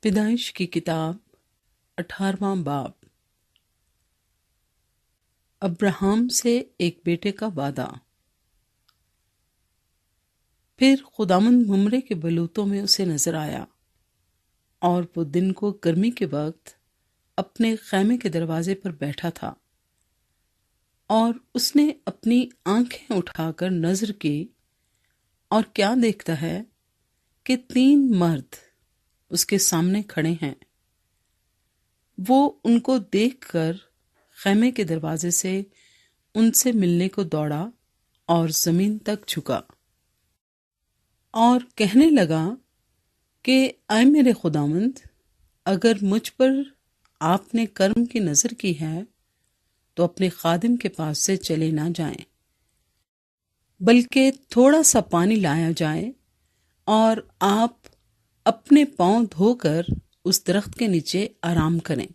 پیدائش کی کتاب 18واں باب۔ ابراہیم سے ایک بیٹے کا وعدہ۔ پھر خداوند ممرے کے بلوتوں میں اسے نظر آیا، اور وہ دن کو گرمی کے وقت اپنے خیمے کے دروازے پر بیٹھا تھا، اور اس نے اپنی آنکھیں اٹھا کر نظر کی، اور کیا دیکھتا ہے کہ 3 مرد اس کے سامنے کھڑے ہیں۔ وہ ان کو دیکھ کر خیمے کے دروازے سے ان سے ملنے کو دوڑا اور زمین تک جھکا، اور کہنے لگا کہ اے میرے خداوند، اگر مجھ پر آپ نے کرم کی نظر کی ہے تو اپنے خادم کے پاس سے چلے نہ جائیں، بلکہ تھوڑا سا پانی لایا جائے اور آپ اپنے پاؤں دھو کر اس درخت کے نیچے آرام کریں۔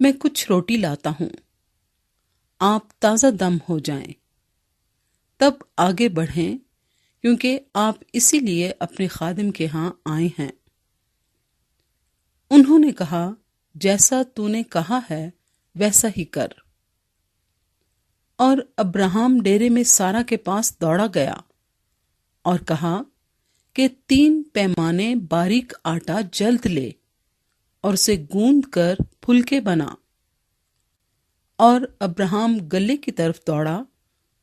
میں کچھ روٹی لاتا ہوں، آپ تازہ دم ہو جائیں، تب آگے بڑھیں، کیونکہ آپ اسی لیے اپنے خادم کے ہاں آئے ہیں۔ انہوں نے کہا، جیسا تو نے کہا ہے ویسا ہی کر۔ اور ابراہیم ڈیرے میں سارا کے پاس دوڑا گیا اور کہا کہ 3 پیمانے باریک آٹا جلد لے اور اسے گوندھ کر پھلکے بنا۔ اور ابراہیم گلے کی طرف دوڑا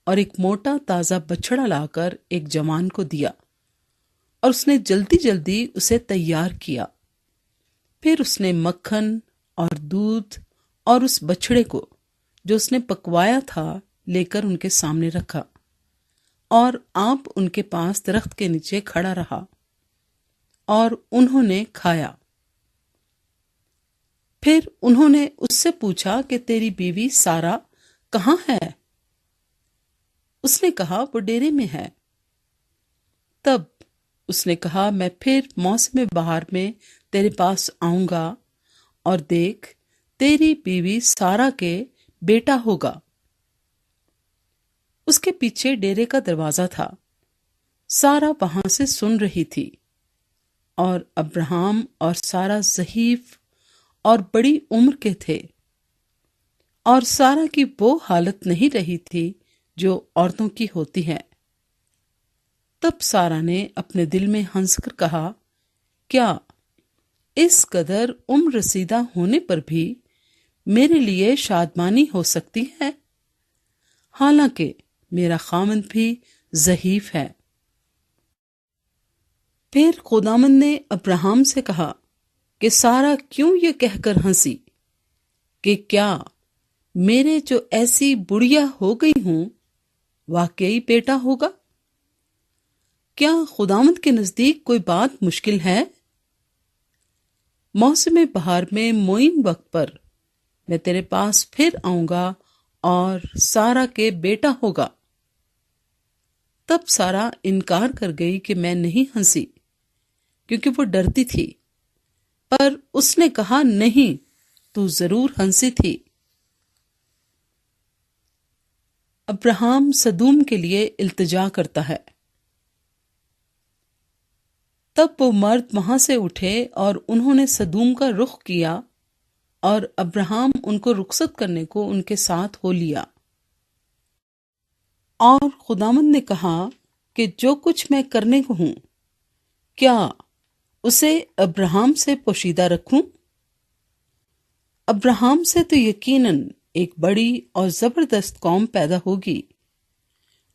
اور ایک موٹا تازہ بچھڑا لا کر ایک جوان کو دیا، اور اس نے جلدی جلدی اسے تیار کیا۔ پھر اس نے مکھن اور دودھ اور اس بچھڑے کو جو اس نے پکوایا تھا لے کر ان کے سامنے رکھا، اور آپ ان کے پاس درخت کے نیچے کھڑا رہا، اور انہوں نے کھایا۔ پھر انہوں نے اس سے پوچھا کہ تیری بیوی سارا کہاں ہے؟ اس نے کہا، وہ ڈیرے میں ہے۔ تب اس نے کہا، میں پھر موسم بہار میں تیرے پاس آؤں گا، اور دیکھ، تیری بیوی سارا کے بیٹا ہوگا۔ اس کے پیچھے ڈیرے کا دروازہ تھا، سارا وہاں سے سن رہی تھی، اور ابراہیم اور سارا ضعیف اور بڑی عمر کے تھے، اور سارا کی وہ حالت نہیں رہی تھی جو عورتوں کی ہوتی ہے۔ تب سارا نے اپنے دل میں ہنس کر کہا، کیا اس قدر عمر رسیدہ ہونے پر بھی میرے لیے شادمانی ہو سکتی ہے؟ حالانکہ میرا خاوند بھی ضعیف ہے۔ پھر خداوند نے ابراہیم سے کہا کہ سارا کیوں یہ کہہ کر ہنسی کہ کیا میرے جو ایسی بڑھیا ہو گئی ہوں واقعی بیٹا ہوگا؟ کیا خداوند کے نزدیک کوئی بات مشکل ہے؟ موسم بہار میں معین وقت پر میں تیرے پاس پھر آؤں گا اور سارا کے بیٹا ہوگا۔ تب سارا انکار کر گئی کہ میں نہیں ہنسی، کیونکہ وہ ڈرتی تھی، پر اس نے کہا، نہیں، تو ضرور ہنسی تھی۔ ابراہیم سدوم کے لیے التجا کرتا ہے۔ تب وہ مرد وہاں سے اٹھے اور انہوں نے سدوم کا رخ کیا، اور ابراہیم ان کو رخصت کرنے کو ان کے ساتھ ہو لیا۔ اور خداوند نے کہا کہ جو کچھ میں کرنے کو ہوں، کیا اسے ابراہیم سے پوشیدہ رکھوں؟ ابراہیم سے تو یقیناً ایک بڑی اور زبردست قوم پیدا ہوگی،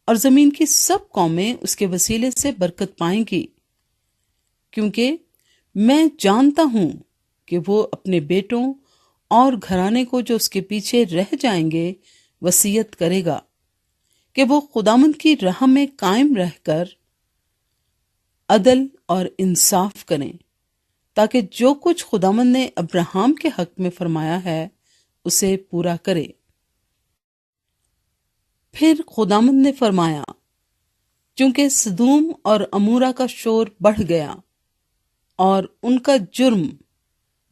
اور زمین کی سب قومیں اس کے وسیلے سے برکت پائیں گی، کیونکہ میں جانتا ہوں کہ وہ اپنے بیٹوں اور گھرانے کو جو اس کے پیچھے رہ جائیں گے وصیت کرے گا کہ وہ خداوند کی راہ میں قائم رہ کر عدل اور انصاف کریں، تاکہ جو کچھ خداوند نے ابراہیم کے حق میں فرمایا ہے اسے پورا کرے۔ پھر خداوند نے فرمایا، چونکہ سدوم اور عمورہ کا شور بڑھ گیا اور ان کا جرم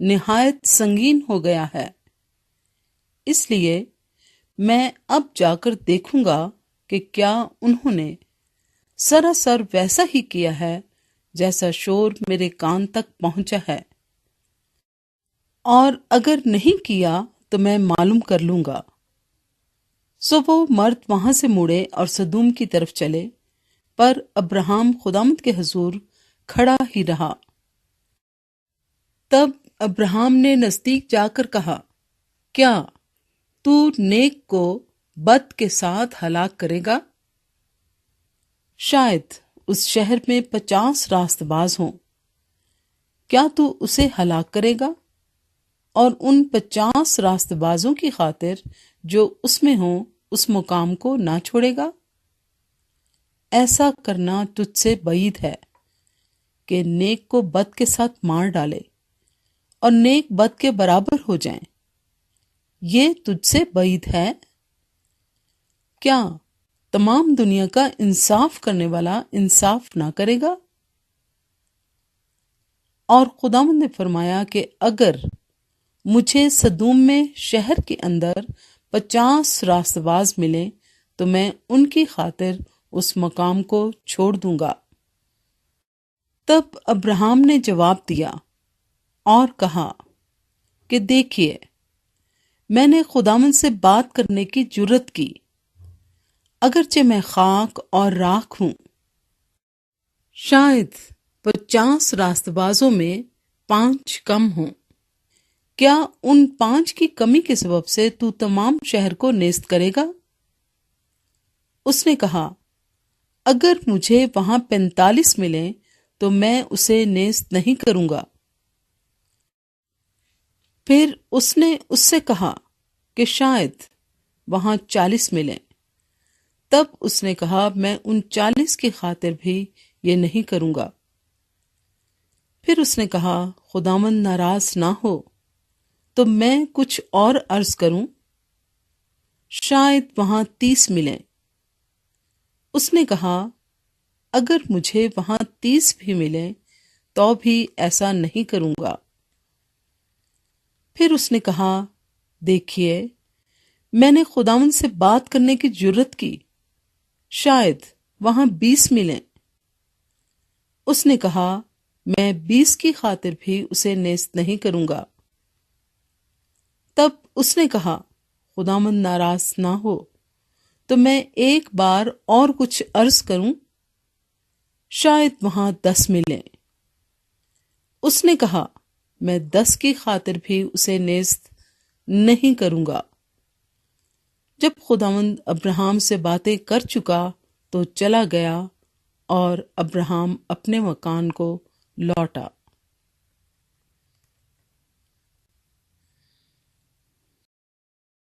نہایت سنگین ہو گیا ہے، اس لیے میں اب جا کر دیکھوں گا کہ کیا انہوں نے سراسر ویسا ہی کیا ہے جیسا شور میرے کان تک پہنچا ہے۔ اور اگر نہیں کیا تو میں معلوم کر لوں گا۔ سو وہ مرد وہاں سے مڑے اور سدوم کی طرف چلے، پر ابراہم خداوند کے حضور کھڑا ہی رہا۔ تب ابراہم نے نزدیک جا کر کہا، کیا تو نیک کو بد کے ساتھ ہلاک کرے گا؟ شاید اس شہر میں 50 راست باز ہوں، کیا تو اسے ہلاک کرے گا اور ان 50 راست بازوں کی خاطر جو اس میں ہوں اس مقام کو نہ چھوڑے گا؟ ایسا کرنا تجھ سے بعید ہے کہ نیک کو بد کے ساتھ مار ڈالے اور نیک بد کے برابر ہو جائیں۔ یہ تجھ سے بعید ہے۔ کیا تمام دنیا کا انصاف کرنے والا انصاف نہ کرے گا؟ اور خداوند نے فرمایا کہ اگر مجھے سدوم میں شہر کے اندر 50 راست باز ملیں تو میں ان کی خاطر اس مقام کو چھوڑ دوں گا۔ تب ابراہم نے جواب دیا اور کہا کہ دیکھیے، میں نے خداوند سے بات کرنے کی جرت کی، اگرچہ میں خاک اور راکھ ہوں۔ شاید 50 راست بازوں میں 5 کم ہوں۔ کیا ان 5 کی کمی کے سبب سے تو تمام شہر کو نیست کرے گا؟ اس نے کہا، اگر مجھے وہاں 45 ملیں تو میں اسے نیست نہیں کروں گا۔ پھر اس نے اس سے کہا کہ شاید وہاں 40 ملیں۔ تب اس نے کہا، میں ان 40 کی خاطر بھی یہ نہیں کروں گا۔ پھر اس نے کہا، خداوند ناراض نہ ہو تو میں کچھ اور عرض کروں، شاید وہاں 30 ملیں۔ اس نے کہا، اگر مجھے وہاں 30 بھی ملیں تو بھی ایسا نہیں کروں گا۔ پھر اس نے کہا، دیکھیے، میں نے خداوند سے بات کرنے کی جرت کی، شاید وہاں 20 ملیں۔ اس نے کہا، میں 20 کی خاطر بھی اسے نیست نہیں کروں گا۔ تب اس نے کہا، خداوند ناراض نہ ہو تو میں ایک بار اور کچھ عرض کروں، شاید وہاں 10 ملیں۔ اس نے کہا، میں 10 کی خاطر بھی اسے نیست نہیں کروں گا۔ جب خداوند ابراہم سے باتیں کر چکا تو چلا گیا اور ابراہم اپنے مکان کو لوٹا۔